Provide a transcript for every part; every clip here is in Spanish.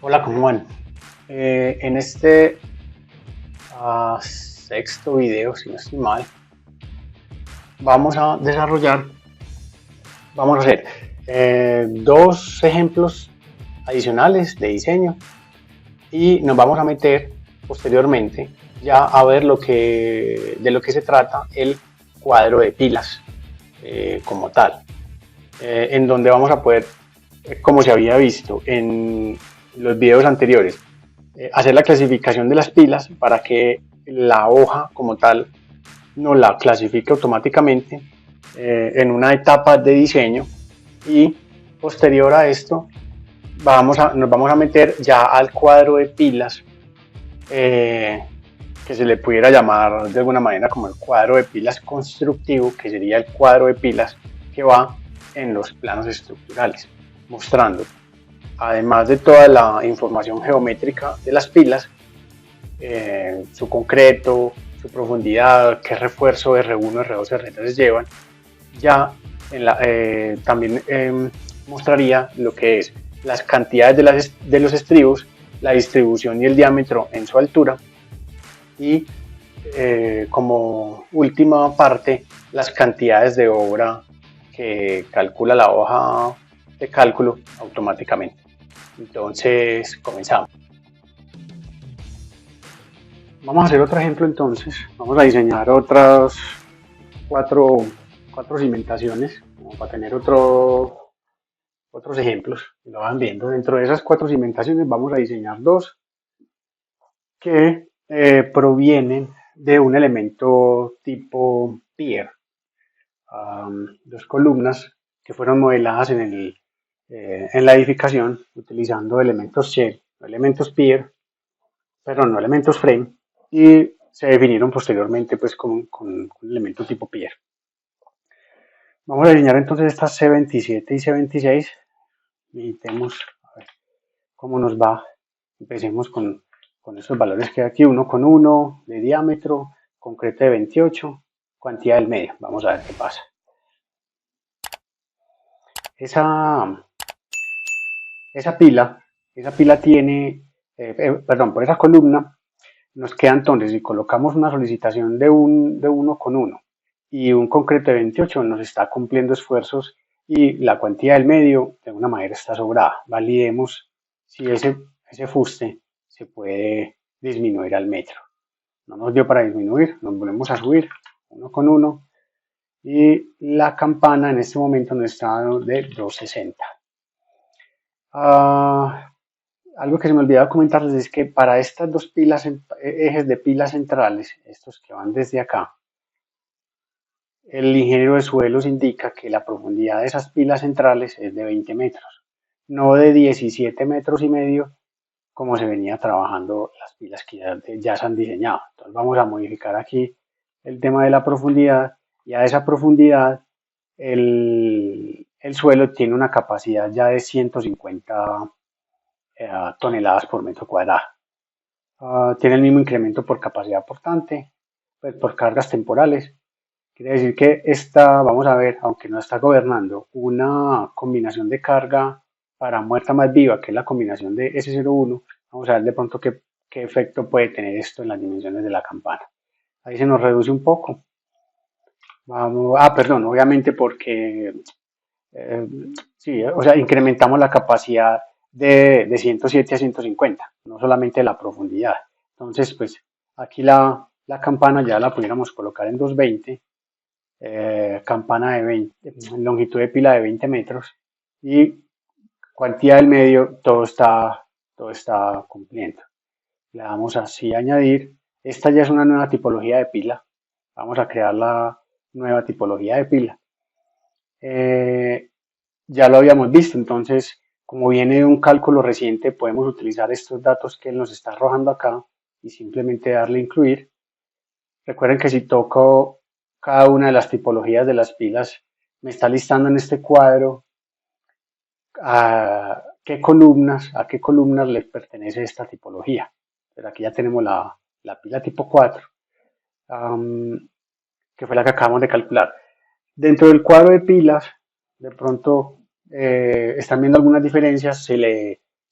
Hola, ¿cómo van? En este sexto video, si no estoy mal, vamos a desarrollar, vamos a hacer dos ejemplos adicionales de diseño y nos vamos a meter posteriormente ya a ver de lo que se trata el cuadro de pilas como tal, en donde vamos a poder, como se había visto en los videos anteriores, hacer la clasificación de las pilas para que la hoja como tal nos la clasifique automáticamente en una etapa de diseño y posterior a esto nos vamos a meter ya al cuadro de pilas que se le pudiera llamar de alguna manera como el cuadro de pilas constructivo, que sería el cuadro de pilas que va en los planos estructurales, mostrando, además de toda la información geométrica de las pilas, su concreto, su profundidad, qué refuerzo R1, R2, R3 llevan. Ya también mostraría lo que es las cantidades de los estribos, la distribución y el diámetro en su altura y como última parte las cantidades de obra que calcula la hoja de cálculo automáticamente. Entonces comenzamos. Vamos a hacer otro ejemplo entonces. Vamos a diseñar otras cuatro, cuatro cimentaciones como para tener otros ejemplos. Lo van viendo. Dentro de esas cuatro cimentaciones vamos a diseñar dos que provienen de un elemento tipo pier. Dos columnas que fueron modeladas en la edificación utilizando elementos shell, elementos pier, pero no elementos frame, y se definieron posteriormente pues con un elemento tipo pier. Vamos a diseñar entonces estas C27 y C26. Meditemos a ver cómo nos va. Empecemos con estos valores que hay aquí, 1,1 de diámetro, concreto de 28, cuantía del medio. Vamos a ver qué pasa. Esa, esa pila tiene, perdón, por esa columna nos queda entonces, si colocamos una solicitación de 1,1 y un concreto de 28, nos está cumpliendo esfuerzos y la cuantía del medio de alguna manera está sobrada. Validemos si ese fuste se puede disminuir al metro. No nos dio para disminuir, nos volvemos a subir 1,1 y la campana en este momento nos está dando de 260. Algo que se me olvidaba comentarles es que para estas dos ejes de pilas centrales, estos que van desde acá, el ingeniero de suelos indica que la profundidad de esas pilas centrales es de 20 metros, no de 17 metros y medio como se venía trabajando las pilas que ya se han diseñado. Entonces vamos a modificar aquí el tema de la profundidad y a esa profundidad el suelo tiene una capacidad ya de 150 toneladas por metro cuadrado. Tiene el mismo incremento por capacidad portante, pues por cargas temporales. Quiere decir que esta, vamos a ver, aunque no está gobernando una combinación de carga para muerta más viva, que es la combinación de S01, vamos a ver de pronto qué efecto puede tener esto en las dimensiones de la campana. Ahí se nos reduce un poco. Perdón, obviamente porque sí, o sea, incrementamos la capacidad de 107 a 150, no solamente la profundidad. Entonces, pues aquí la campana ya la pudiéramos colocar en 220, campana de 20, longitud de pila de 20 metros y cuantía del medio, todo está cumpliendo. Le damos así añadir. Esta ya es una nueva tipología de pila. Vamos a crear la nueva tipología de pila. Ya lo habíamos visto, entonces como viene de un cálculo reciente podemos utilizar estos datos que él nos está arrojando acá y simplemente darle incluir. Recuerden que si toco cada una de las tipologías de las pilas me está listando en este cuadro a qué columnas le pertenece esta tipología. Pero aquí ya tenemos la pila tipo 4, que fue la que acabamos de calcular. Dentro del cuadro de pilas, de pronto están viendo algunas diferencias,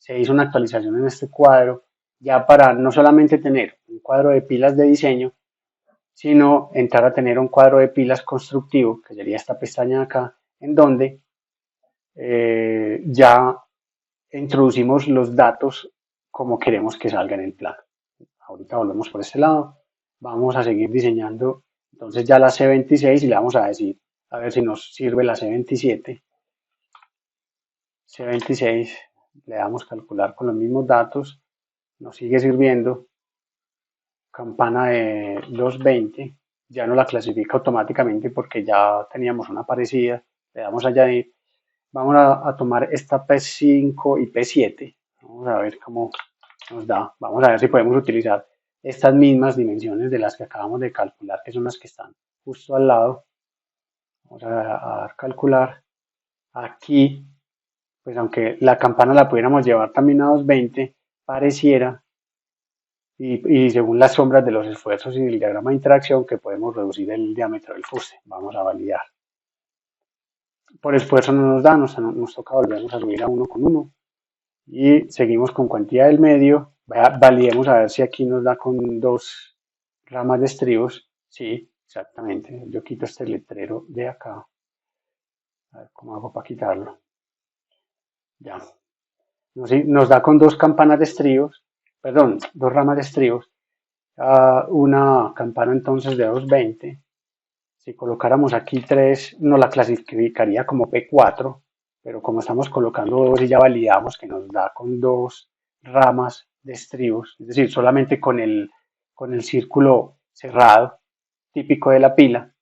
se hizo una actualización en este cuadro, ya para no solamente tener un cuadro de pilas de diseño, sino entrar a tener un cuadro de pilas constructivo, que sería esta pestaña de acá, en donde ya introducimos los datos como queremos que salga en el plano. Ahorita volvemos por este lado, vamos a seguir diseñando entonces ya la C26 y le vamos a decir a ver si nos sirve la C27. C26, le damos calcular con los mismos datos, nos sigue sirviendo, campana de 220, ya no la clasifica automáticamente porque ya teníamos una parecida, le damos a añadir, vamos a tomar esta P5 y P7, vamos a ver cómo nos da, vamos a ver si podemos utilizar estas mismas dimensiones de las que acabamos de calcular, que son las que están justo al lado. Vamos a dar calcular aquí, pues aunque la campana la pudiéramos llevar también a 220, pareciera, y según las sombras de los esfuerzos y el diagrama de interacción, que podemos reducir el diámetro del fuste. Vamos a validar. Por esfuerzo no nos da, nos toca volvernos a subir a 1,1 y seguimos con cuantía del medio. Validemos a ver si aquí nos da con 2 ramas de estribos. Sí, exactamente. Yo quito este letrero de acá. A ver cómo hago para quitarlo. Ya. Nos da con 2 campanas de estribos, perdón, 2 ramas de estribos. Una campana entonces de 220. Si colocáramos aquí 3, nos la clasificaría como P4, pero como estamos colocando 2 y ya validamos que nos da con 2 ramas de estribos, es decir, solamente con el círculo cerrado, típico de la pila,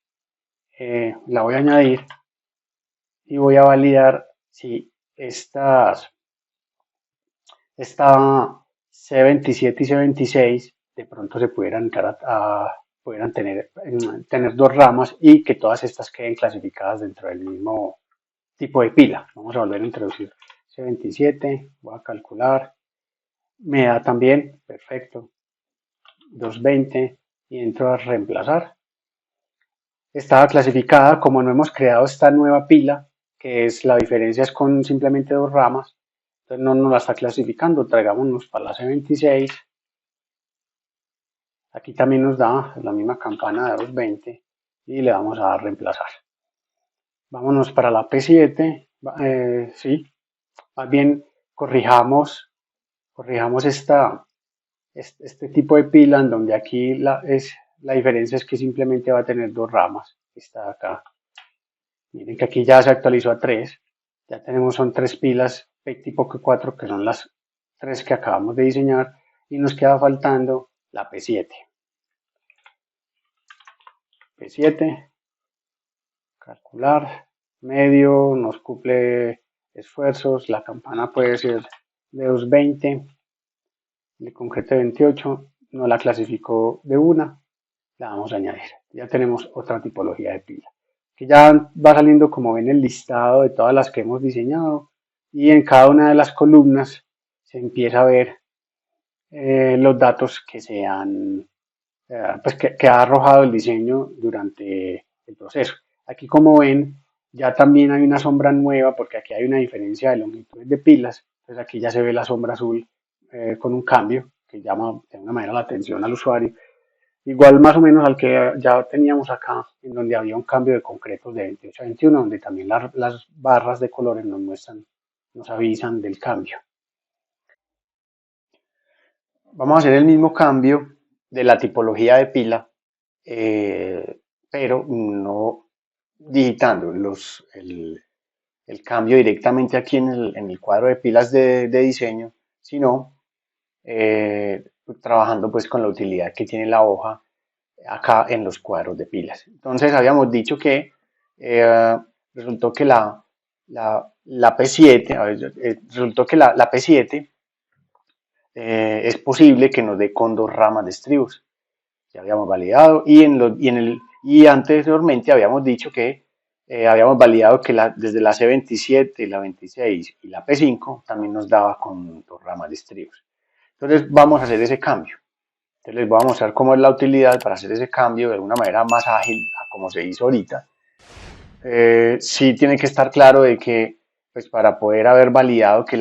la voy a añadir y voy a validar si esta C27 y C26 de pronto se pudieran entrar pudieran tener 2 ramas y que todas estas queden clasificadas dentro del mismo tipo de pila. Vamos a volver a introducir C27, voy a calcular, me da también, perfecto, 220 y entro a reemplazar. Estaba clasificada, como no hemos creado esta nueva pila, que es la diferencia es con simplemente 2 ramas, entonces no nos la está clasificando, traigámonos para la C26. Aquí también nos da la misma campana de 220 y le vamos a dar reemplazar. Vámonos para la P7, sí, más bien corrijamos este tipo de pila en donde aquí la diferencia es que simplemente va a tener 2 ramas, está acá. Miren que aquí ya se actualizó a 3, ya tenemos, son 3 pilas tipo Q4 que son las 3 que acabamos de diseñar y nos queda faltando la P7. P7, calcular, medio, nos cumple esfuerzos, la campana puede ser de 220, de concreto 28, no la clasificó de una, la vamos a añadir. Ya tenemos otra tipología de pila, que ya va saliendo como ven el listado de todas las que hemos diseñado y en cada una de las columnas se empieza a ver los datos que se han, pues que ha arrojado el diseño durante el proceso. Aquí como ven ya también hay una sombra nueva porque aquí hay una diferencia de longitudes de pilas, entonces aquí ya se ve la sombra azul con un cambio que llama de alguna manera la atención al usuario, igual más o menos al que ya teníamos acá, en donde había un cambio de concretos de 28 a 21, donde también las barras de colores nos muestran, nos avisan del cambio. Vamos a hacer el mismo cambio de la tipología de pila, pero no digitando el cambio directamente aquí en el cuadro de pilas de diseño, sino trabajando pues con la utilidad que tiene la hoja acá en los cuadros de pilas. Entonces habíamos dicho que resultó que la P7, resultó que la P7 es posible que nos dé con 2 ramas de estribos. Ya habíamos validado y anteriormente habíamos dicho que habíamos validado que desde la C27, la 26 y la P5 también nos daba con 2 ramas de estribos. Entonces vamos a hacer ese cambio. Entonces les voy a mostrar cómo es la utilidad para hacer ese cambio de una manera más ágil a como se hizo ahorita. Sí tiene que estar claro de que pues para poder haber validado que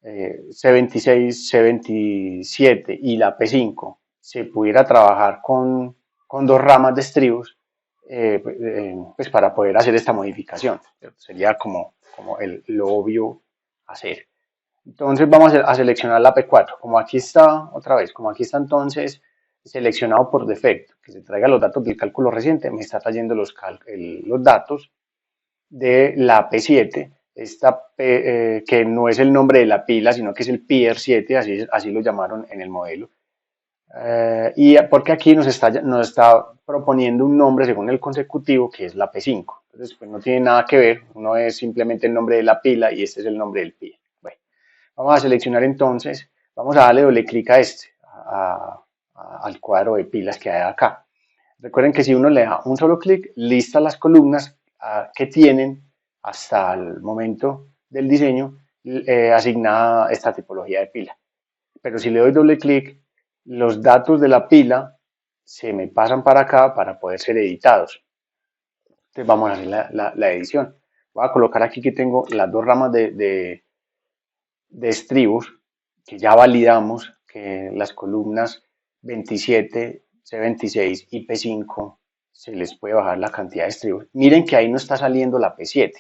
C26, C27 y la P5 se pudiera trabajar con dos ramas de estribos, pues para poder hacer esta modificación. Sería como lo obvio hacer. Entonces vamos a seleccionar la P4. Como aquí está, otra vez, como aquí está entonces seleccionado por defecto, que se traiga los datos del cálculo reciente, me está trayendo los datos de la P7, que no es el nombre de la pila, sino que es el PIR7, así lo llamaron en el modelo. Y porque aquí nos está proponiendo un nombre según el consecutivo, que es la P5. Entonces, pues no tiene nada que ver, uno es simplemente el nombre de la pila y este es el nombre del PIR. Bueno, vamos a seleccionar entonces, vamos a darle doble clic a al cuadro de pilas que hay acá. Recuerden que si uno le da un solo clic, lista las columnas que tienen hasta el momento del diseño asignada esta tipología de pila. Pero si le doy doble clic, los datos de la pila se me pasan para acá para poder ser editados. Entonces vamos a hacer la edición. Voy a colocar aquí que tengo las dos ramas de estribos que ya validamos que las columnas 27, C26 y P5 se les puede bajar la cantidad de estribos. Miren que ahí no está saliendo la P7.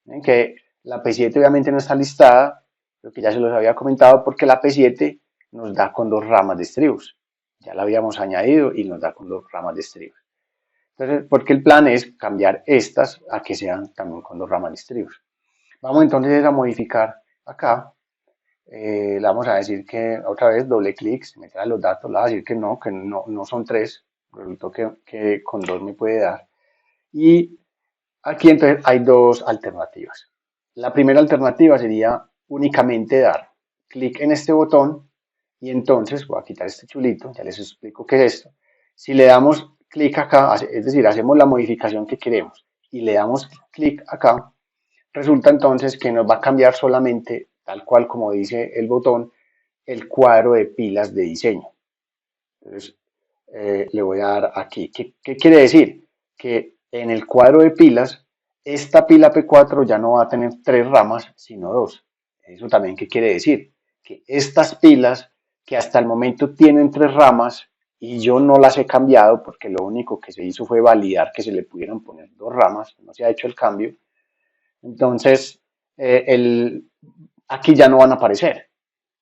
Miren que la P7 obviamente no está listada, lo que ya se los había comentado, porque la P7 nos da con dos ramas de estribos. Ya la habíamos añadido y nos da con dos ramas de estribos. Entonces, porque el plan es cambiar estas a que sean también con dos ramas de estribos. Vamos entonces a modificar acá. Le vamos a decir que otra vez doble clic, se me trae los datos, le voy a decir que no son tres, resultó que con dos me puede dar. Y aquí entonces hay dos alternativas. La primera alternativa sería únicamente dar clic en este botón y entonces voy a quitar este chulito, ya les explico qué es esto. Si le damos clic acá, es decir, hacemos la modificación que queremos y le damos clic acá, resulta entonces que nos va a cambiar solamente, tal cual como dice el botón, el cuadro de pilas de diseño. Entonces, le voy a dar aquí. ¿Qué quiere decir? Que en el cuadro de pilas, esta pila P4 ya no va a tener tres ramas, sino dos. ¿Eso también qué quiere decir? Que estas pilas que hasta el momento tienen tres ramas y yo no las he cambiado porque lo único que se hizo fue validar que se le pudieran poner dos ramas, no se ha hecho el cambio. Entonces, aquí ya no van a aparecer,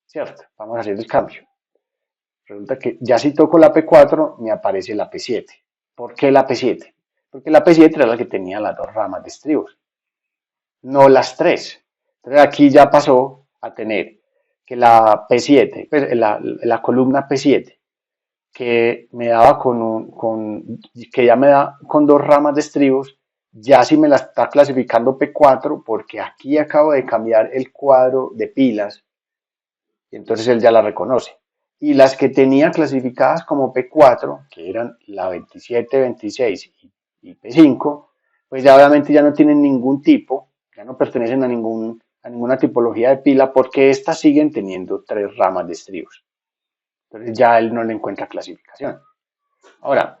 ¿cierto? Vamos a hacer el cambio. Resulta que ya si toco la P4 me aparece la P7. ¿Por qué la P7? Porque la P7 era la que tenía las dos ramas de estribos, no las tres. Entonces aquí ya pasó a tener que la P7, pues la columna P7, que me daba que ya me da con dos ramas de estribos, ya sí me la está clasificando P4 porque aquí acabo de cambiar el cuadro de pilas y entonces él ya la reconoce. Y las que tenía clasificadas como P4, que eran la 27, 26 y P5, pues ya obviamente ya no tienen ningún tipo, ya no pertenecen a ninguna tipología de pila porque estas siguen teniendo tres ramas de estribos. Entonces ya él no le encuentra clasificación. Ahora,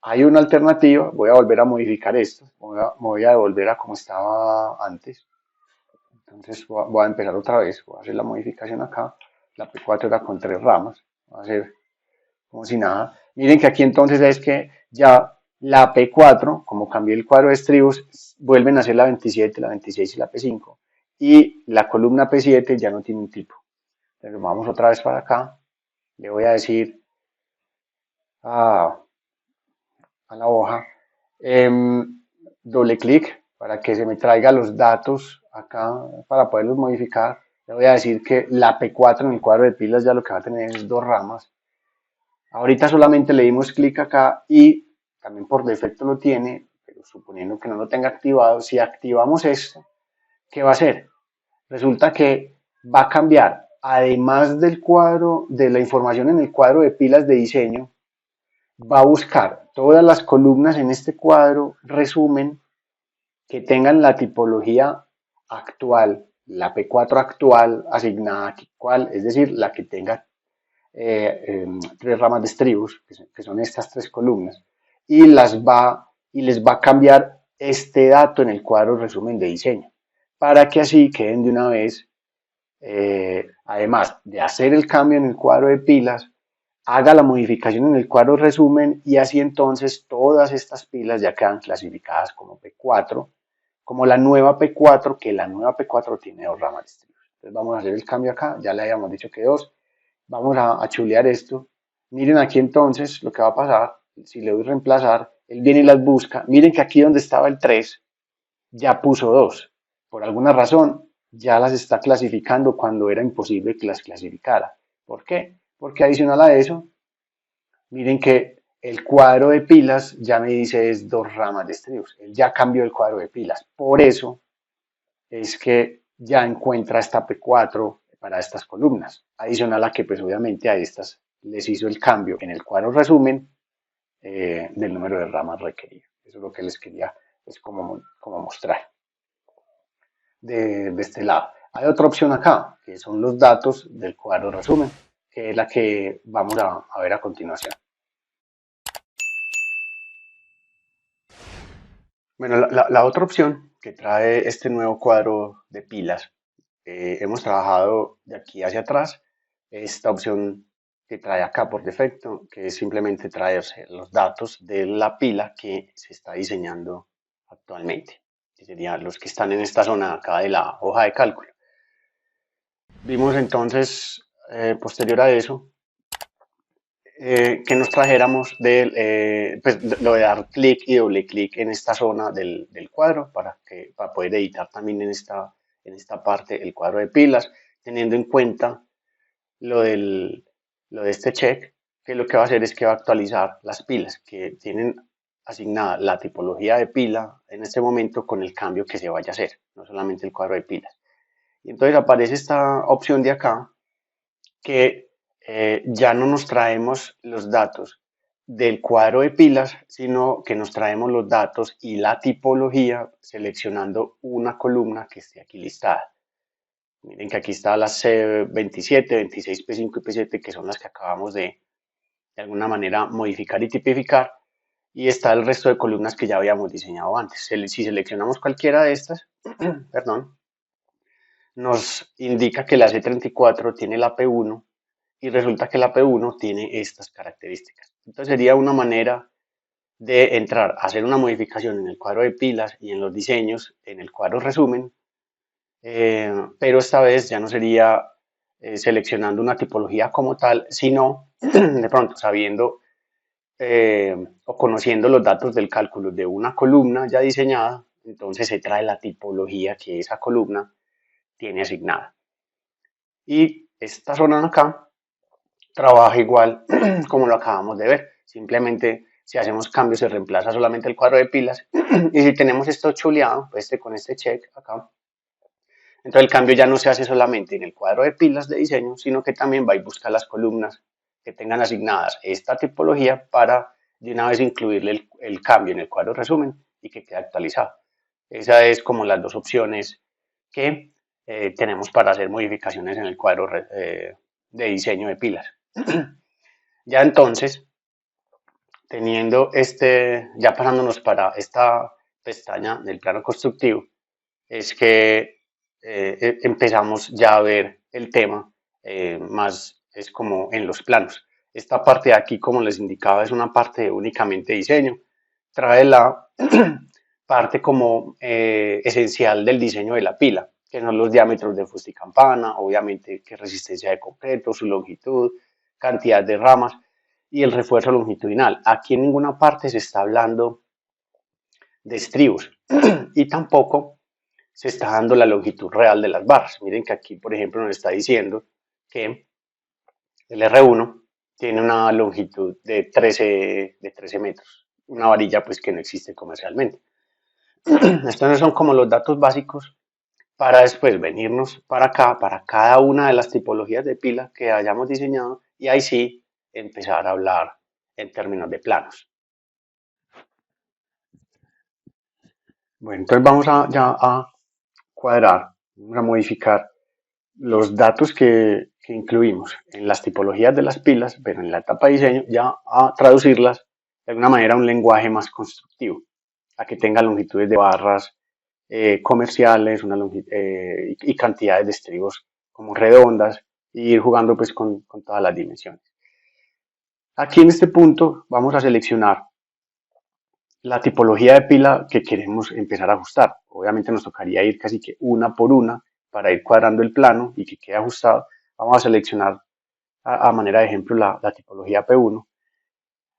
hay una alternativa, voy a volver a modificar esto, voy a devolver a como estaba antes. Entonces voy a empezar otra vez, voy a hacer la modificación acá. La P4 era con tres ramas, voy a hacer como si nada. Miren que aquí entonces es que ya la P4, como cambié el cuadro de estribos, vuelven a ser la 27, la 26 y la P5. Y la columna P7 ya no tiene un tipo. Entonces vamos otra vez para acá. Le voy a decir a, a la hoja, doble clic para que se me traiga los datos acá para poderlos modificar. Le voy a decir que la P4 en el cuadro de pilas ya lo que va a tener es dos ramas. Ahorita solamente le dimos clic acá y también por defecto lo tiene, pero suponiendo que no lo tenga activado, si activamos esto, ¿qué va a hacer? Resulta que va a cambiar, además del cuadro, de la información en el cuadro de pilas de diseño, va a buscar todas las columnas en este cuadro resumen que tengan la tipología actual, la P4 actual asignada aquí, ¿cuál? Es decir, la que tenga tres ramas de estribos, que son estas tres columnas, y les va a cambiar este dato en el cuadro resumen de diseño, para que así queden de una vez además de hacer el cambio en el cuadro de pilas, haga la modificación en el cuadro resumen y así entonces todas estas pilas ya quedan clasificadas como P4, como la nueva P4, que la nueva P4 tiene dos ramas de estribos. Entonces vamos a hacer el cambio acá, ya le habíamos dicho que dos, vamos a chulear esto. Miren aquí entonces lo que va a pasar, si le doy reemplazar, él viene y las busca, miren que aquí donde estaba el 3 ya puso 2. Por alguna razón, ya las está clasificando cuando era imposible que las clasificara. ¿Por qué? Porque adicional a eso, miren que el cuadro de pilas ya me dice es dos ramas de estribos. Él ya cambió el cuadro de pilas. Por eso es que ya encuentra esta P4 para estas columnas. Adicional a que pues obviamente a estas les hizo el cambio en el cuadro resumen del número de ramas requerido. Eso es lo que les quería pues, como mostrar de este lado. Hay otra opción acá, que son los datos del cuadro resumen, que es la que vamos a ver a continuación. Bueno, la otra opción que trae este nuevo cuadro de pilas, hemos trabajado de aquí hacia atrás, esta opción que trae acá por defecto, que es simplemente traerse los datos de la pila que se está diseñando actualmente, que serían los que están en esta zona acá de la hoja de cálculo. Vimos entonces, posterior a eso, que nos trajéramos pues, lo de dar clic y doble clic en esta zona del cuadro para poder editar también en esta parte el cuadro de pilas, teniendo en cuenta lo, lo de este check, que lo que va a hacer es que va a actualizar las pilas que tienen asignada la tipología de pila en este momento con el cambio que se vaya a hacer, no solamente el cuadro de pilas. Y entonces aparece esta opción de acá que ya no nos traemos los datos del cuadro de pilas, sino que nos traemos los datos y la tipología seleccionando una columna que esté aquí listada. Miren que aquí está las C27, 26, P5 y P7, que son las que acabamos de alguna manera modificar y tipificar. Y está el resto de columnas que ya habíamos diseñado antes. Si seleccionamos cualquiera de estas, perdón, nos indica que la C34 tiene la P1 y resulta que la P1 tiene estas características. Entonces sería una manera de entrar a hacer una modificación en el cuadro de pilas y en los diseños, en el cuadro resumen, pero esta vez ya no sería seleccionando una tipología como tal, sino de pronto sabiendo o conociendo los datos del cálculo de una columna ya diseñada, entonces se trae la tipología que esa columna tiene asignada. Y esta zona de acá trabaja igual como lo acabamos de ver. Simplemente si hacemos cambios se reemplaza solamente el cuadro de pilas y si tenemos esto chuleado, pues con este check acá, entonces el cambio ya no se hace solamente en el cuadro de pilas de diseño, sino que también va y busca las columnas que tengan asignadas esta tipología para de una vez incluirle el cambio en el cuadro resumen y que quede actualizado. Esas es como las dos opciones que tenemos para hacer modificaciones en el cuadro de diseño de pilas. Ya entonces, teniendo ya pasándonos para esta pestaña del plano constructivo, es que empezamos ya a ver el tema más es como en los planos. Esta parte de aquí, como les indicaba, es una parte de únicamente diseño. Trae la parte como esencial del diseño de la pila, que son los diámetros de fuste y campana, obviamente qué resistencia de concreto, su longitud, cantidad de ramas y el refuerzo longitudinal. Aquí en ninguna parte se está hablando de estribos y tampoco se está dando la longitud real de las barras. Miren que aquí, por ejemplo, nos está diciendo que el R1 tiene una longitud de 13 metros, una varilla pues que no existe comercialmente. Estos son como los datos básicos para después venirnos para acá, para cada una de las tipologías de pila que hayamos diseñado y ahí sí empezar a hablar en términos de planos. Bueno, entonces vamos ya a cuadrar, vamos a modificar los datos que incluimos en las tipologías de las pilas, pero en la etapa de diseño, ya a traducirlas de alguna manera a un lenguaje más constructivo, a que tenga longitudes de barras comerciales y cantidades de estribos como redondas e ir jugando pues con todas las dimensiones. Aquí en este punto vamos a seleccionar la tipología de pila que queremos empezar a ajustar. Obviamente nos tocaría ir casi que una por una para ir cuadrando el plano y que quede ajustado. Vamos a seleccionar a manera de ejemplo la tipología P1.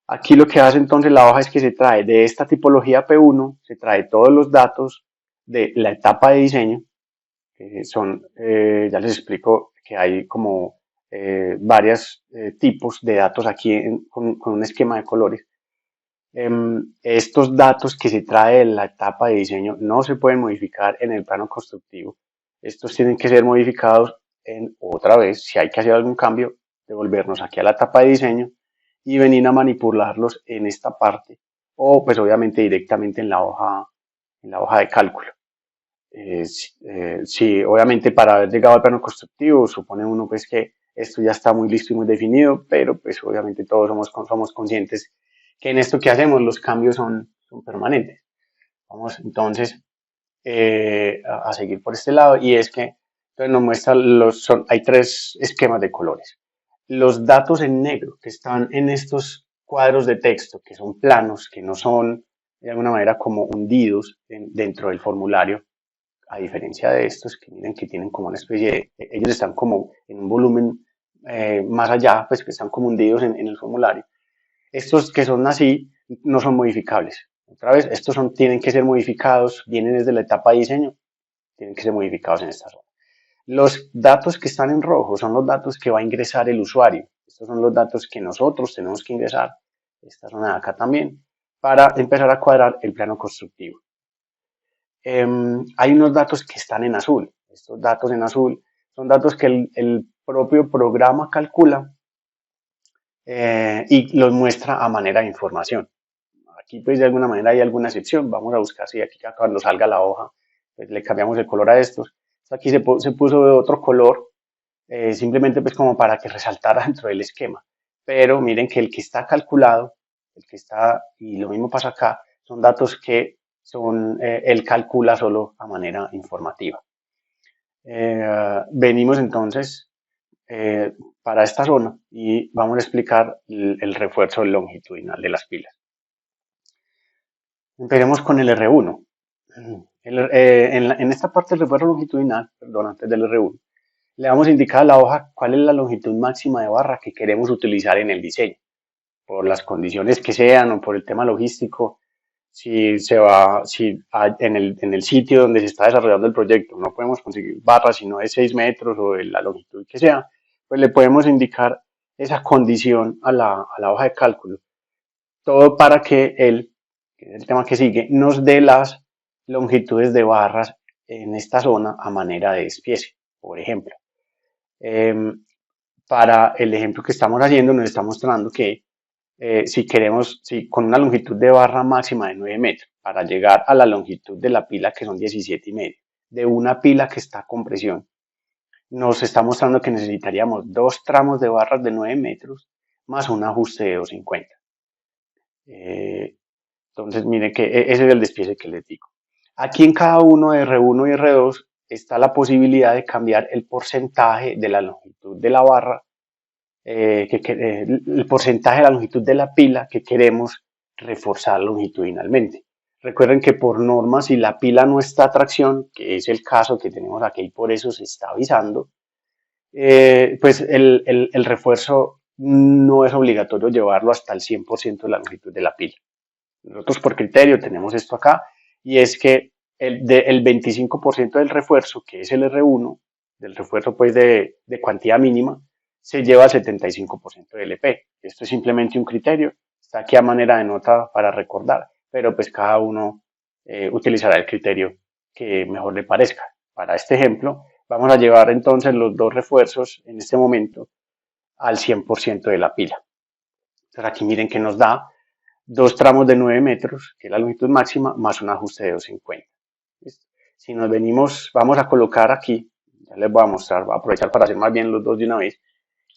Aquí lo que hace entonces la hoja es que se trae de esta tipología P1, se trae todos los datos de la etapa de diseño, que son, ya les explico que hay como varios tipos de datos aquí con un esquema de colores. Estos datos que se trae de la etapa de diseño no se pueden modificar en el plano constructivo. Estos tienen que ser modificados otra vez, si hay que hacer algún cambio, devolvernos aquí a la etapa de diseño y venir a manipularlos en esta parte o pues obviamente directamente en la hoja de cálculo. Sí, obviamente para haber llegado al plano constructivo supone uno pues que esto ya está muy listo y muy definido, pero pues obviamente todos somos conscientes que en esto que hacemos los cambios son permanentes. Vamos entonces a seguir por este lado y es que entonces nos muestra hay tres esquemas de colores. Los datos en negro que están en estos cuadros de texto, que son planos, que no son de alguna manera como hundidos dentro del formulario, a diferencia de estos que miren que tienen como una especie de, ellos están como en un volumen más allá, pues que están como hundidos en el formulario. Estos que son así no son modificables. Otra vez, tienen que ser modificados, vienen desde la etapa de diseño, tienen que ser modificados en esta zona. Los datos que están en rojo son los datos que va a ingresar el usuario. Estos son los datos que nosotros tenemos que ingresar, esta zona de acá también, para empezar a cuadrar el plano constructivo. Hay unos datos que están en azul. Estos datos en azul son datos que el propio programa calcula y los muestra a manera de información. Aquí pues de alguna manera hay alguna excepción. Vamos a buscar si aquí cuando salga la hoja pues le cambiamos el color a estos. Aquí se puso de otro color simplemente pues como para que resaltara dentro del esquema. Pero miren que el que está calculado, y lo mismo pasa acá, son datos que él calcula solo a manera informativa. Venimos entonces para esta zona y vamos a explicar el refuerzo longitudinal de las pilas. Empecemos con el R1. En esta parte del refuerzo longitudinal, perdón, antes del R1, le vamos a indicar a la hoja cuál es la longitud máxima de barra que queremos utilizar en el diseño, por las condiciones que sean o por el tema logístico. Si en el sitio donde se está desarrollando el proyecto no podemos conseguir barras sino de 6 metros o de la longitud que sea, pues le podemos indicar esa condición a la hoja de cálculo. Todo para que él, que es el tema que sigue, nos dé las longitudes de barras en esta zona a manera de despiece, por ejemplo. Para el ejemplo que estamos haciendo nos está mostrando que si con una longitud de barra máxima de 9 metros, para llegar a la longitud de la pila que son 17,5, de una pila que está con presión, nos está mostrando que necesitaríamos 2 tramos de barras de 9 metros más un ajuste de 250. Entonces miren que ese es el despiece que les digo. Aquí en cada uno de R1 y R2 está la posibilidad de cambiar el porcentaje de la longitud de la barra, el porcentaje de la longitud de la pila que queremos reforzar longitudinalmente. Recuerden que por norma, si la pila no está a tracción, que es el caso que tenemos aquí y por eso se está avisando, pues el refuerzo no es obligatorio llevarlo hasta el 100% de la longitud de la pila. Nosotros por criterio tenemos esto acá y es que el 25% del refuerzo, que es el R1, del refuerzo pues de cuantía mínima, se lleva al 75% del EP. Esto es simplemente un criterio, está aquí a manera de nota para recordar, pero pues cada uno utilizará el criterio que mejor le parezca. Para este ejemplo, vamos a llevar entonces los dos refuerzos en este momento al 100% de la pila. Entonces aquí miren que nos da 2 tramos de 9 metros, que es la longitud máxima, más un ajuste de 250. ¿Listo? Si nos venimos, vamos a colocar aquí, ya les voy a mostrar, voy a aprovechar para hacer más bien los dos de una vez,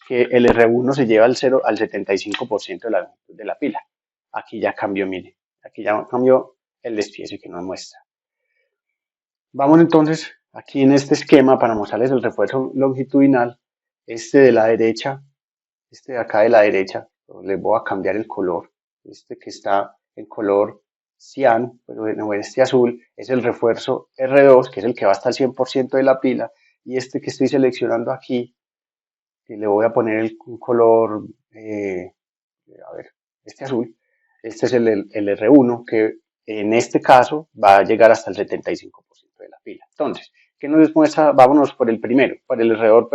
que el R1 se lleva al 75% de la longitud de la pila. Aquí ya cambió, miren, aquí ya cambió el despiece que nos muestra. Vamos entonces Aquí en este esquema, para mostrarles el refuerzo longitudinal, este de la derecha, este de acá de la derecha, les voy a cambiar el color. Este que está en color cian, pero en este azul, es el refuerzo R2, que es el que va hasta el 100% de la pila, y este que estoy seleccionando aquí, que le voy a poner un color, a ver, este azul, este es el R1, que en este caso va a llegar hasta el 75% de la pila. Entonces, ¿qué nos muestra? Vámonos por el primero, por el alrededor,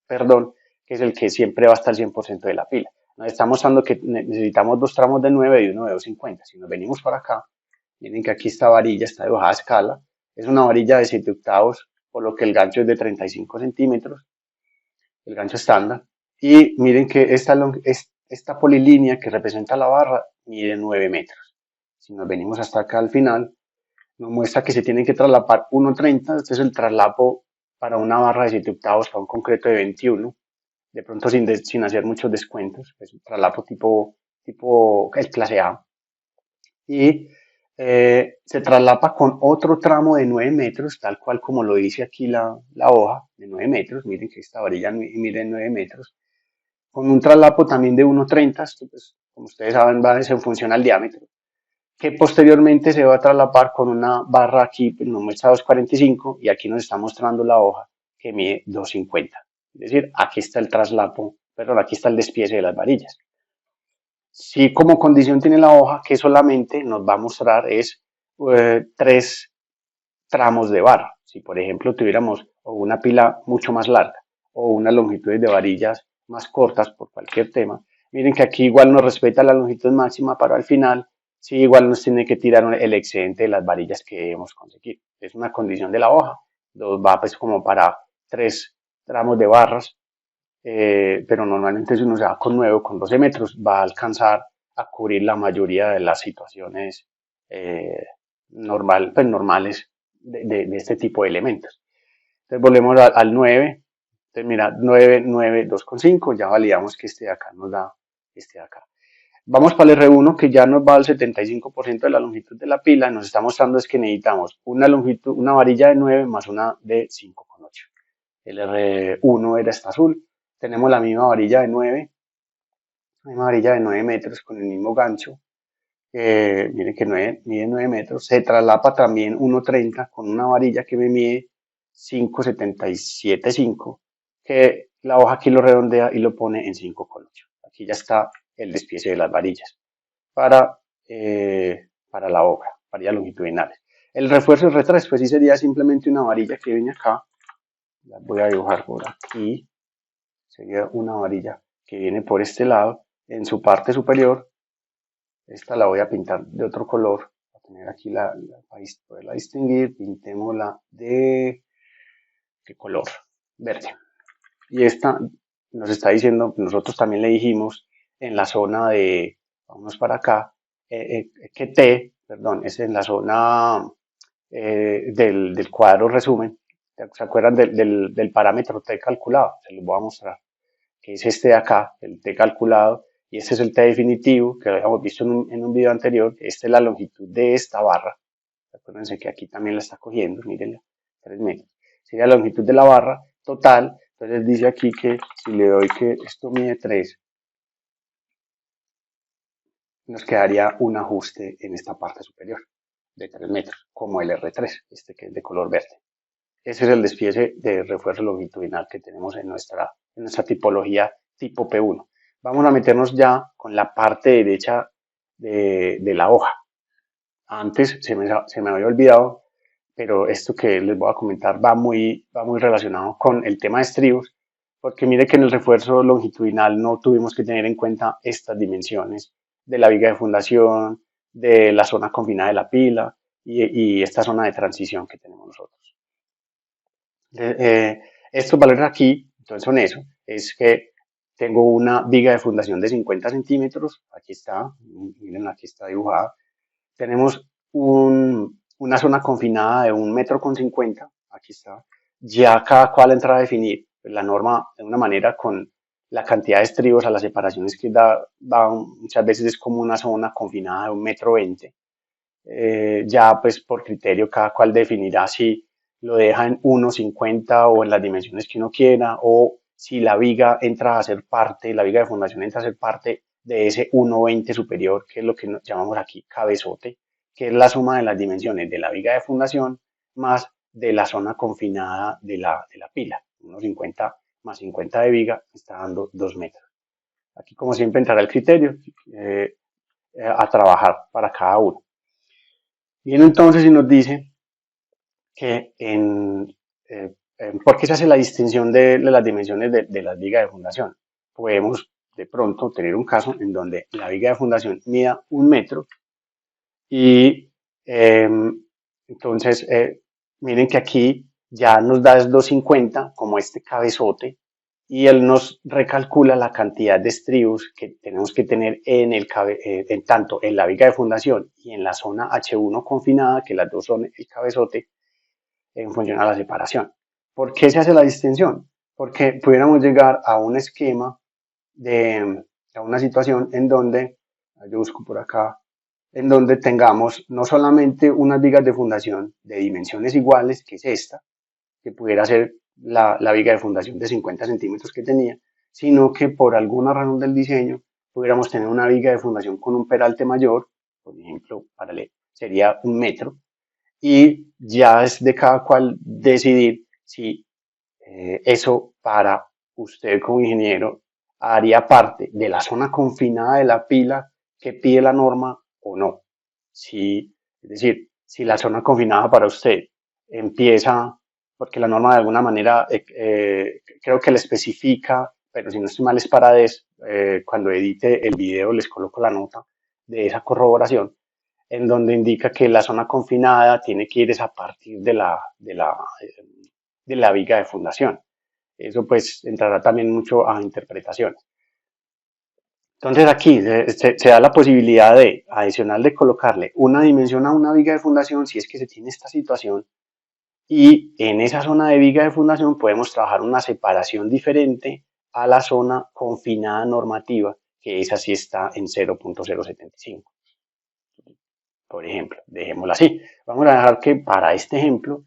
perdón, que es el que siempre va hasta el 100% de la pila. Nos está mostrando que necesitamos dos tramos de 9 y uno de 250. Si nos venimos para acá, miren que aquí esta varilla está de bajada escala, es una varilla de 7 octavos, por lo que el gancho es de 35 centímetros, el gancho estándar. Y miren que esta polilínea que representa la barra mide 9 metros. Si nos venimos hasta acá al final, nos muestra que se tienen que traslapar 1,30. Este es el traslapo para una barra de 7 octavos para un concreto de 21. De pronto sin hacer muchos descuentos. Es un traslapo tipo el clase A. Y se traslapa con otro tramo de 9 metros, tal cual como lo dice aquí la hoja, de 9 metros. Miren que esta varilla mide 9 metros con un traslapo también de 1,30, esto pues, como ustedes saben va en función al diámetro, que posteriormente se va a traslapar con una barra aquí, pues, nos muestra 2,45 y aquí nos está mostrando la hoja que mide 2,50. Es decir, aquí está el traslapo, perdón, aquí está el despiece de las varillas. Si como condición tiene la hoja que solamente nos va a mostrar es 3 tramos de barra. Si por ejemplo tuviéramos una pila mucho más larga o unas longitudes de varillas más cortas por cualquier tema, miren que aquí igual nos respeta la longitud máxima, pero al final sí igual nos tiene que tirar el excedente de las varillas que debemos conseguir. Es una condición de la hoja, va pues como para 3 tramos de barras, pero normalmente si uno se va con 9 o con 12 metros va a alcanzar a cubrir la mayoría de las situaciones pues normales de este tipo de elementos. Entonces volvemos al 9. Entonces mira, 9, 9, 2,5. Ya validamos que este de acá nos da este de acá. Vamos para el R1 que ya nos va al 75% de la longitud de la pila. Nos está mostrando es que necesitamos una varilla de 9 más una de 5,8. El R1 era esta azul. Tenemos la misma varilla de 9. La misma varilla de 9 metros con el mismo gancho. Miren que mide 9 metros, se traslapa también 1,30 con una varilla que me mide 5,77,5, que la hoja aquí lo redondea y lo pone en 5,8. Aquí ya está el despiece de las varillas para la hoja, varillas longitudinales. El refuerzo R3 pues sí sería simplemente una varilla que viene acá, la voy a dibujar por aquí, sería una varilla que viene por este lado, en su parte superior. Esta la voy a pintar de otro color, para tener aquí para poderla distinguir. Pintémosla de ¿qué color? Verde. Y esta nos está diciendo, nosotros también le dijimos en la zona de, vamos para acá, que T, perdón, es en la zona del cuadro resumen. ¿Se acuerdan del parámetro T calculado? Se los voy a mostrar, que es este de acá, el T calculado, y este es el T definitivo, que lo habíamos visto en un video anterior. Esta es la longitud de esta barra. Acuérdense que aquí también la está cogiendo, mírenla, 3 metros. Sería la longitud de la barra total. Entonces dice aquí que si le doy que esto mide 3, nos quedaría un ajuste en esta parte superior de 3 metros, como el R3, este que es de color verde. Ese es el despiece de refuerzo longitudinal que tenemos en nuestra tipología tipo P1. Vamos a meternos ya con la parte derecha de la hoja. Antes se me había olvidado, pero esto que les voy a comentar va muy relacionado con el tema de estribos, porque mire que en el refuerzo longitudinal no tuvimos que tener en cuenta estas dimensiones de la viga de fundación, de la zona confinada de la pila y esta zona de transición que tenemos nosotros. Estos valores aquí, entonces son eso, es que tengo una viga de fundación de 50 centímetros, aquí está, miren, aquí está dibujada. Tenemos una zona confinada de 1,50 m, aquí está. Ya cada cual entra a definir la norma de una manera con la cantidad de estribos a las separaciones que da muchas veces es como una zona confinada de 1,20 m. Ya pues por criterio cada cual definirá si lo deja en 1,50 o en las dimensiones que uno quiera, o si la viga entra a ser parte, la viga de fundación entra a ser parte de ese 1,20 superior, que es lo que llamamos aquí cabezote, que es la suma de las dimensiones de la viga de fundación más de la zona confinada de la pila. 1,50 más 50 de viga está dando 2 metros. Aquí, como siempre, entrará el criterio a trabajar para cada uno. Viene entonces y nos dice que ¿por qué se hace la distinción de las dimensiones de las vigas de fundación? Podemos de pronto tener un caso en donde la viga de fundación mida 1 metro y entonces miren que aquí ya nos da 2,50 como este cabezote y él nos recalcula la cantidad de estribos que tenemos que tener en tanto en la viga de fundación y en la zona H1 confinada, que las dos son el cabezote, en función a la separación. ¿Por qué se hace la distinción? Porque pudiéramos llegar a un esquema a una situación en donde, yo busco por acá, en donde tengamos no solamente unas vigas de fundación de dimensiones iguales, que es esta, que pudiera ser la viga de fundación de 50 centímetros que tenía, sino que por alguna razón del diseño pudiéramos tener una viga de fundación con un peralte mayor, por ejemplo, sería 1 metro, y ya es de cada cual decidir si eso para usted como ingeniero haría parte de la zona confinada de la pila que pide la norma o no. Es decir, si la zona confinada para usted empieza, porque la norma de alguna manera creo que le especifica, pero si no estoy mal es para cuando edite el video les coloco la nota de esa corroboración, en donde indica que la zona confinada tiene que ir a partir de la viga de fundación. Eso pues entrará también mucho a interpretaciones. Entonces aquí se da la posibilidad adicional de colocarle una dimensión a una viga de fundación si es que se tiene esta situación, y en esa zona de viga de fundación podemos trabajar una separación diferente a la zona confinada normativa, que esa sí está en 0.075. Por ejemplo, dejémoslo así. Vamos a dejar que para este ejemplo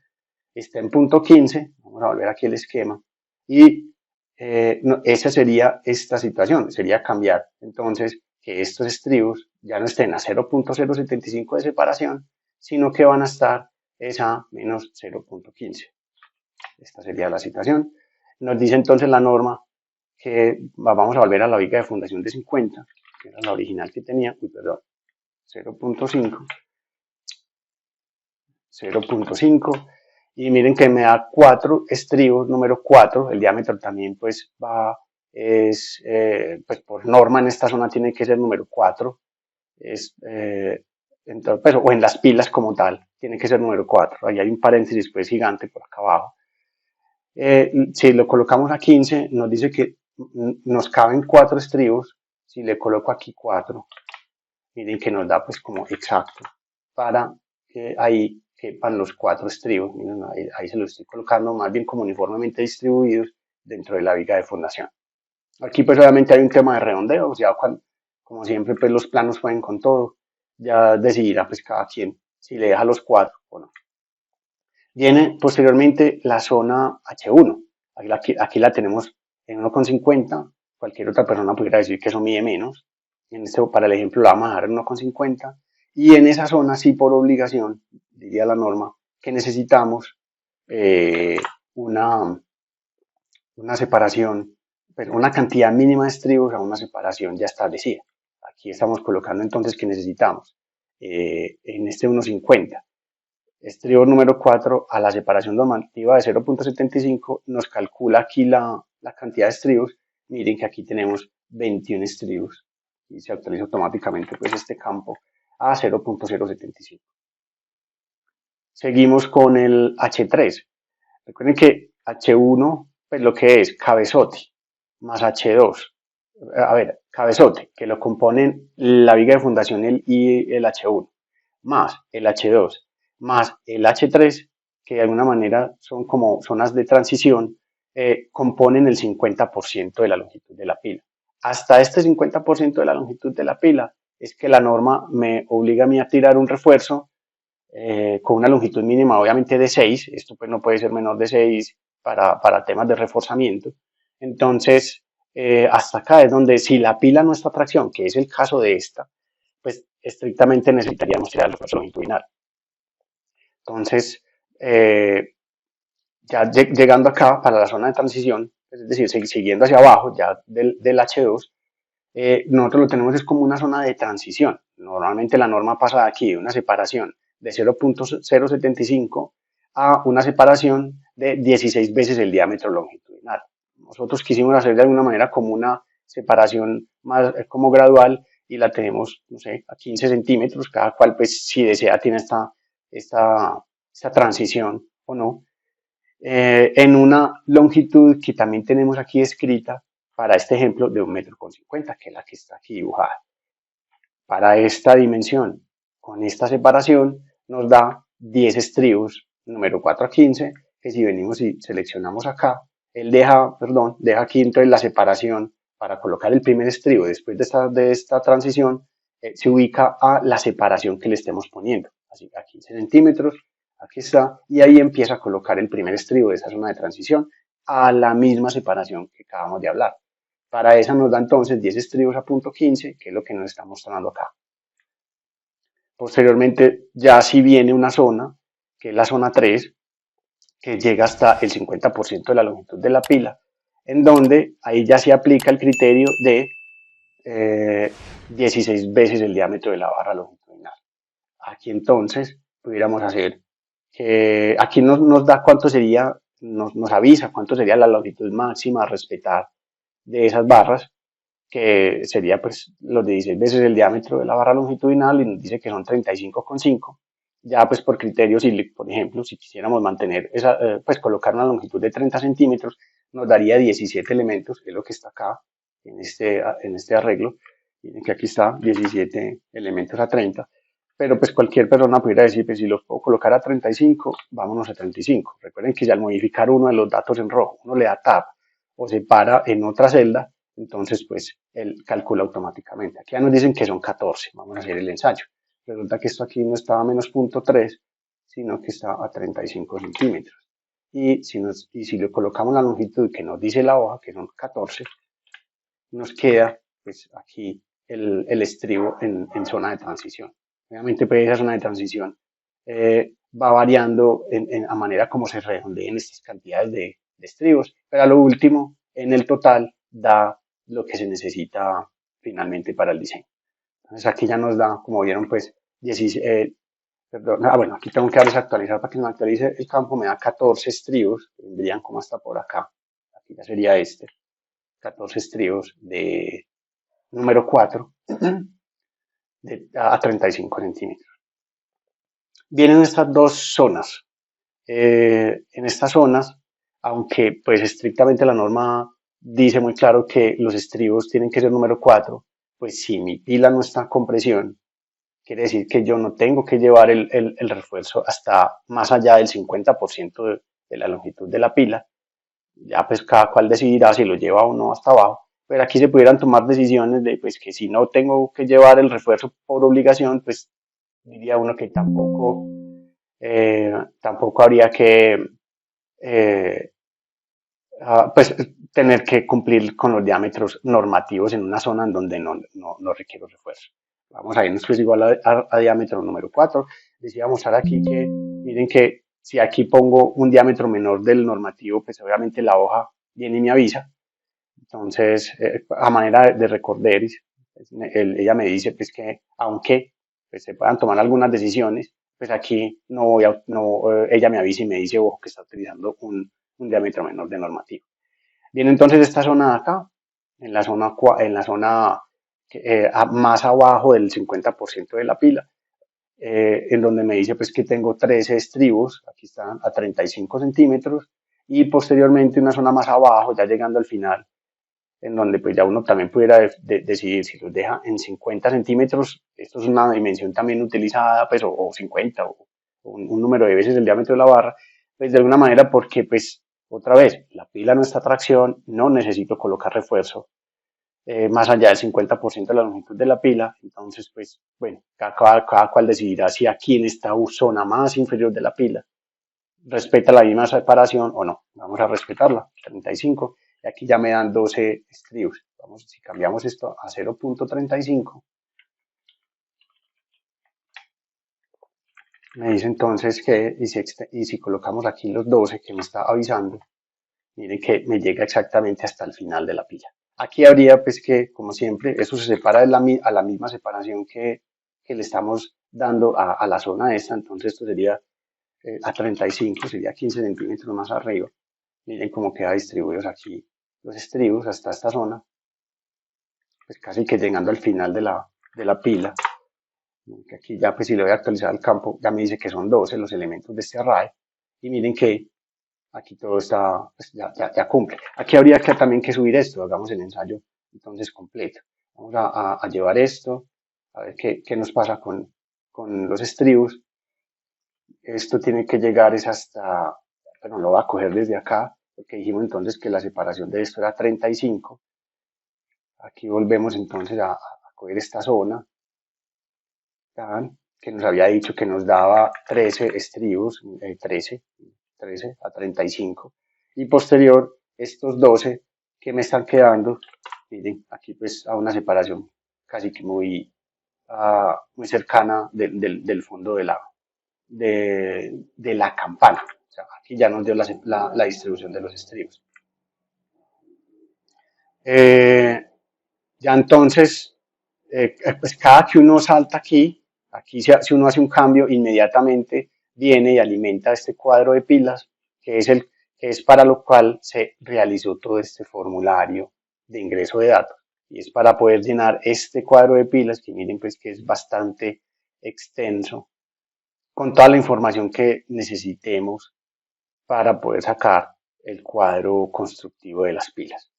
está en punto 15, vamos a volver aquí el esquema, y esa sería esta situación, sería cambiar entonces que estos estribos ya no estén a 0.075 de separación, sino que van a estar a menos 0.15. Esta sería la situación. Nos dice entonces la norma que vamos a volver a la viga de fundación de 50, que era la original que tenía, perdón, 0.5, 0.5, y miren que me da 4 estribos, número 4, el diámetro también pues pues por norma en esta zona tiene que ser número 4, entonces, pues, o en las pilas como tal, tiene que ser número 4, ahí hay un paréntesis pues gigante por acá abajo. Si lo colocamos a 15, nos dice que nos caben 4 estribos, si le coloco aquí 4, miren que nos da pues como exacto, para que ahí quepan los 4 estribos, miren, ahí se los estoy colocando más bien como uniformemente distribuidos dentro de la viga de fundación. Aquí pues obviamente hay un tema de redondeo, ya como siempre pues los planos pueden con todo, ya decidirá pues cada quien si le deja los 4 o no. Viene posteriormente la zona H1, aquí la tenemos en 1,50, cualquier otra persona pudiera decir que eso mide menos, para el ejemplo la vamos a dejar en 1,50, y en esa zona sí por obligación, diría la norma, que necesitamos una separación, pero una cantidad mínima de estribos a una separación ya establecida. Aquí estamos colocando entonces que necesitamos en este 1,50. Estribo número 4 a la separación normativa de 0.75 nos calcula aquí la cantidad de estribos. Miren que aquí tenemos 21 estribos y se actualiza automáticamente pues este campo a 0.075. Seguimos con el H3. Recuerden que H1 pues lo que es cabezote más H2. A ver, cabezote, que lo componen la viga de fundación y el H1, más el H2, más el H3, que de alguna manera son como zonas de transición, componen el 50% de la longitud de la pila. Hasta este 50% de la longitud de la pila es que la norma me obliga a mí a tirar un refuerzo con una longitud mínima obviamente de 6, esto pues no puede ser menor de 6 para temas de reforzamiento. Entonces, hasta acá es donde si la pila no está a tracción, que es el caso de esta, pues estrictamente necesitaríamos tirar el refuerzo longitudinal. Entonces, ya llegando acá para la zona de transición, es decir, siguiendo hacia abajo ya del H2, nosotros lo tenemos es como una zona de transición. Normalmente la norma pasa de aquí, de una separación de 0.075 a una separación de 16 veces el diámetro longitudinal. Nosotros quisimos hacer de alguna manera como una separación más como gradual y la tenemos, no sé, a 15 centímetros, cada cual pues si desea tiene esta transición o no, en una longitud que también tenemos aquí escrita para este ejemplo de 1,50 m, que es la que está aquí dibujada. Para esta dimensión, con esta separación, nos da 10 estribos, número 4 a 15, que si venimos y seleccionamos acá, él deja aquí entonces la separación para colocar el primer estribo después de esta transición, se ubica a la separación que le estemos poniendo, así a 15 centímetros, aquí está, y ahí empieza a colocar el primer estribo de esa zona de transición a la misma separación que acabamos de hablar. Para esa nos da entonces 10 estribos a punto 15, que es lo que nos está mostrando acá. Posteriormente, ya si viene una zona, que es la zona 3, que llega hasta el 50% de la longitud de la pila, en donde ahí ya se aplica el criterio de 16 veces el diámetro de la barra longitudinal. Aquí entonces pudiéramos hacer que aquí nos da cuánto sería, nos avisa cuánto sería la longitud máxima a respetar de esas barras, que sería pues los 16 veces el diámetro de la barra longitudinal y nos dice que son 35,5. Ya pues por criterios, si por ejemplo, si quisiéramos mantener pues colocar una longitud de 30 centímetros, nos daría 17 elementos, que es lo que está acá en este arreglo. Miren que aquí está 17 elementos a 30, pero pues cualquier persona pudiera decir, pues si los puedo colocar a 35, vámonos a 35. Recuerden que ya al modificar uno de los datos en rojo, uno le da tab o se para en otra celda, entonces pues él calcula automáticamente. Aquí ya nos dicen que son 14, vamos a hacer el ensayo. Resulta que esto aquí no estaba a menos 0.3, sino que está a 35 centímetros. Y si le colocamos la longitud que nos dice la hoja, que son 14, nos queda pues aquí el estribo en zona de transición. Obviamente pues esa zona de transición va variando a manera como se redondeen estas cantidades de estribos, pero a lo último, en el total, da lo que se necesita finalmente para el diseño. Entonces aquí ya nos da, como vieron, pues 16, bueno, aquí tengo que desactualizar para que me actualice el campo, me da 14 estribos, que vendrían como hasta por acá, aquí ya sería 14 estribos de número 4 a 35 centímetros. Vienen estas dos zonas. En estas zonas, aunque pues estrictamente la norma dice muy claro que los estribos tienen que ser número 4, pues si mi pila no está con presión, quiere decir que yo no tengo que llevar el refuerzo hasta más allá del 50% de la longitud de la pila. Ya pues cada cual decidirá si lo lleva o no hasta abajo. Pero aquí se pudieran tomar decisiones de pues que si no tengo que llevar el refuerzo por obligación, pues diría uno que tampoco habría que pues tener que cumplir con los diámetros normativos en una zona en donde no requiero refuerzo. Vamos a irnos pues igual a diámetro número 4. Les iba a mostrar aquí que, miren que si aquí pongo un diámetro menor del normativo, pues obviamente la hoja viene y me avisa. Entonces, a manera de recorderis, pues, ella me dice pues que aunque pues, se puedan tomar algunas decisiones, pues aquí ella me avisa y me dice, ojo, que está utilizando un diámetro menor de normativo. Viene entonces esta zona de acá, en la zona más abajo del 50% de la pila, en donde me dice pues que tengo 13 estribos, aquí están a 35 centímetros, y posteriormente una zona más abajo, ya llegando al final, en donde pues ya uno también pudiera decidir si los deja en 50 centímetros, esto es una dimensión también utilizada, pues, o 50, o un número de veces el diámetro de la barra, pues de alguna manera porque pues otra vez, la pila no está a tracción, no necesito colocar refuerzo, más allá del 50% de la longitud de la pila. Entonces, pues, bueno, cada cual decidirá si aquí en esta zona más inferior de la pila respeta la misma separación o no. Vamos a respetarla, 35. Y aquí ya me dan 12 estribos. Vamos, si cambiamos esto a 0.35, me dice entonces que, y si colocamos aquí los 12 que me está avisando, miren que me llega exactamente hasta el final de la pila. Aquí habría, pues que, como siempre, eso se separa a la misma separación que le estamos dando a la zona esta. Entonces esto sería a 35, sería 15 centímetros más arriba. Miren cómo queda distribuidos aquí los estribos hasta esta zona, pues casi que llegando al final de la pila. Que aquí ya, pues si le voy a actualizar el campo, ya me dice que son 12 los elementos de este array. Y miren que aquí todo está, pues ya cumple. Aquí habría que también que subir esto, hagamos el ensayo entonces completo. Vamos a llevar esto, a ver qué nos pasa con los estribos. Esto tiene que llegar es hasta, bueno, lo voy a coger desde acá, porque dijimos entonces que la separación de esto era 35. Aquí volvemos entonces a coger esta zona, que nos había dicho que nos daba 13 estribos, 13 a 35, y posterior estos 12 que me están quedando, miren, aquí pues a una separación casi que muy cercana del fondo de la campana. O sea, aquí ya nos dio la distribución de los estribos. Ya entonces, pues cada que uno salta aquí si uno hace un cambio, inmediatamente viene y alimenta este cuadro de pilas, que es para lo cual se realizó todo este formulario de ingreso de datos. Y es para poder llenar este cuadro de pilas, que miren pues que es bastante extenso, con toda la información que necesitemos para poder sacar el cuadro constructivo de las pilas.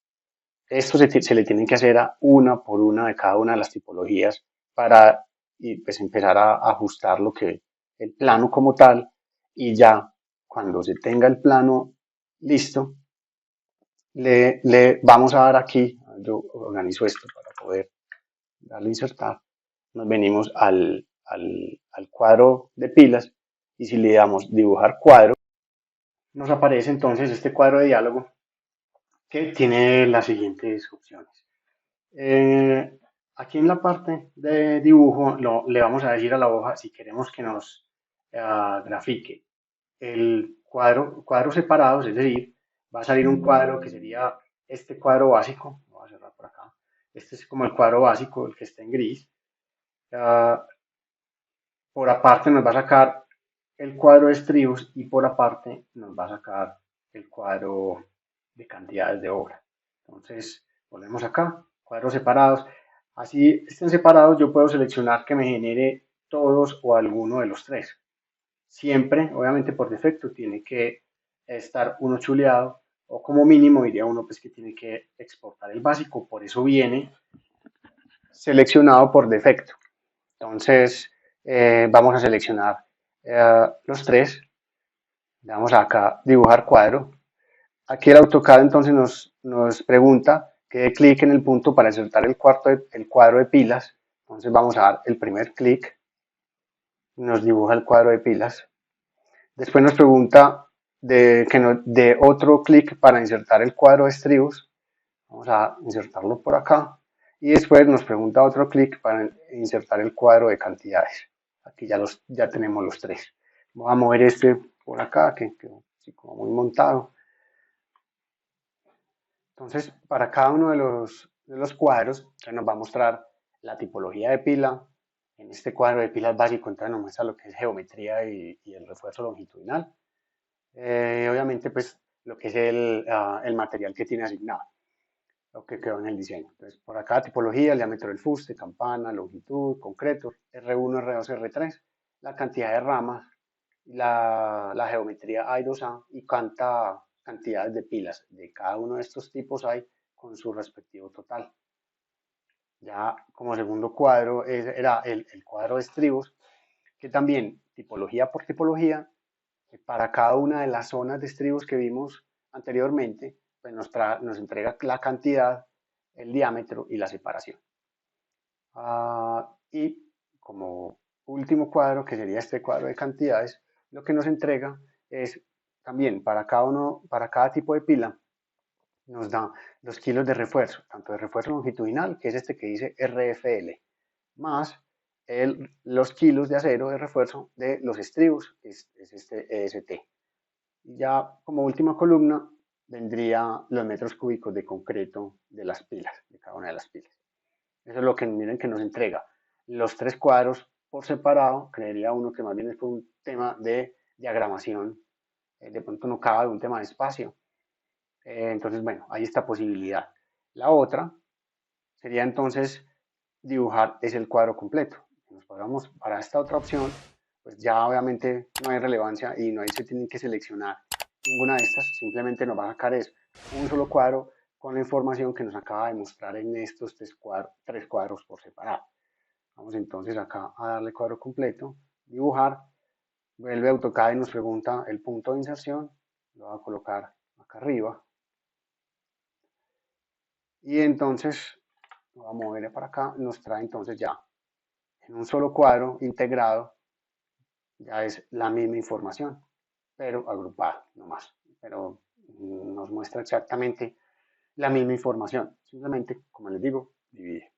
Esto se le tienen que hacer a una por una de cada una de las tipologías para y pues empezar a ajustar lo que el plano como tal, y ya cuando se tenga el plano listo, le vamos a dar aquí, yo organizo esto para poder darle a insertar, nos venimos al cuadro de pilas, y si le damos dibujar cuadro, nos aparece entonces este cuadro de diálogo que tiene las siguientes opciones. Aquí en la parte de dibujo le vamos a decir a la hoja si queremos que nos grafique el cuadros separados, es decir, va a salir un cuadro que sería este cuadro básico. Lo voy a cerrar por acá. Este es como el cuadro básico, el que está en gris. Por aparte nos va a sacar el cuadro de estribos, y por aparte nos va a sacar el cuadro de cantidades de obra. Entonces, volvemos acá, cuadros separados. Así estén separados, yo puedo seleccionar que me genere todos o alguno de los tres. Siempre, obviamente por defecto, tiene que estar uno chuleado, o como mínimo diría uno pues que tiene que exportar el básico, por eso viene seleccionado por defecto. Entonces, vamos a seleccionar los tres, le damos acá dibujar cuadro. Aquí el AutoCAD entonces nos pregunta que dé clic en el punto para insertar el cuadro de pilas. Entonces vamos a dar el primer clic, nos dibuja el cuadro de pilas. Después nos pregunta que nos dé otro clic para insertar el cuadro de estribos. Vamos a insertarlo por acá. Y después nos pregunta otro clic para insertar el cuadro de cantidades. Aquí ya tenemos los tres. Vamos a mover este por acá, que quedó así como muy montado. Entonces, para cada uno de los cuadros, nos va a mostrar la tipología de pila. En este cuadro de pilas básico, entonces nos muestra lo que es geometría y el refuerzo longitudinal. Obviamente, pues, lo que es el material que tiene asignado, lo que quedó en el diseño. Entonces, por acá tipología, el diámetro del fuste, campana, longitud, concreto, R1, R2, R3, la cantidad de ramas, la geometría A y 2A, y cuánta cantidades de pilas de cada uno de estos tipos hay con su respectivo total. Ya como segundo cuadro era el cuadro de estribos, que también tipología por tipología, para cada una de las zonas de estribos que vimos anteriormente, pues nos entrega la cantidad el diámetro y la separación. Y como último cuadro, que sería este cuadro de cantidades, lo que nos entrega es también para cada tipo de pila, nos da los kilos de refuerzo, tanto de refuerzo longitudinal, que es este que dice RFL, más los kilos de acero de refuerzo de los estribos, que es este EST. Y ya como última columna vendría los metros cúbicos de concreto de las pilas, de cada una de las pilas. Eso es lo que miren que nos entrega. Los tres cuadros por separado, creería uno que más bien es por un tema de diagramación, de pronto no cabe un tema de espacio. Entonces, bueno, hay esta posibilidad. La otra sería entonces dibujar es el cuadro completo. Si nos paramos para esta otra opción, pues ya obviamente no hay relevancia y no hay se tienen que seleccionar ninguna de estas, simplemente nos va a sacar es un solo cuadro con la información que nos acaba de mostrar en estos tres cuadros por separado. Vamos entonces acá a darle cuadro completo, dibujar, vuelve AutoCAD y nos pregunta el punto de inserción, lo voy a colocar acá arriba, y entonces lo vamos a mover para acá, nos trae entonces ya en un solo cuadro integrado, ya es la misma información, pero agrupada nomás, pero nos muestra exactamente la misma información, simplemente, como les digo, divide.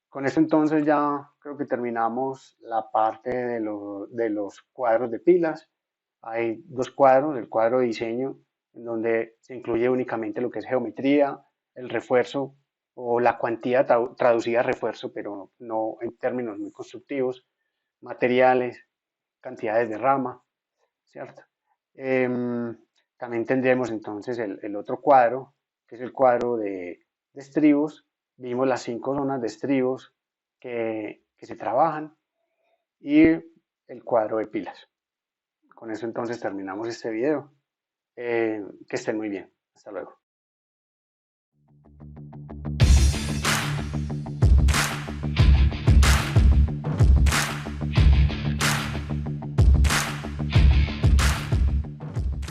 Con esto entonces ya creo que terminamos la parte de los cuadros de pilas. Hay dos cuadros, el cuadro de diseño, en donde se incluye únicamente lo que es geometría, el refuerzo o la cuantía traducida a refuerzo, pero no en términos muy constructivos, materiales, cantidades de rama, ¿cierto? También tendremos entonces el otro cuadro, que es el cuadro de estribos. Vimos las 5 zonas de estribos que se trabajan y el cuadro de pilas. Con eso entonces terminamos este video. Que estén muy bien. Hasta luego.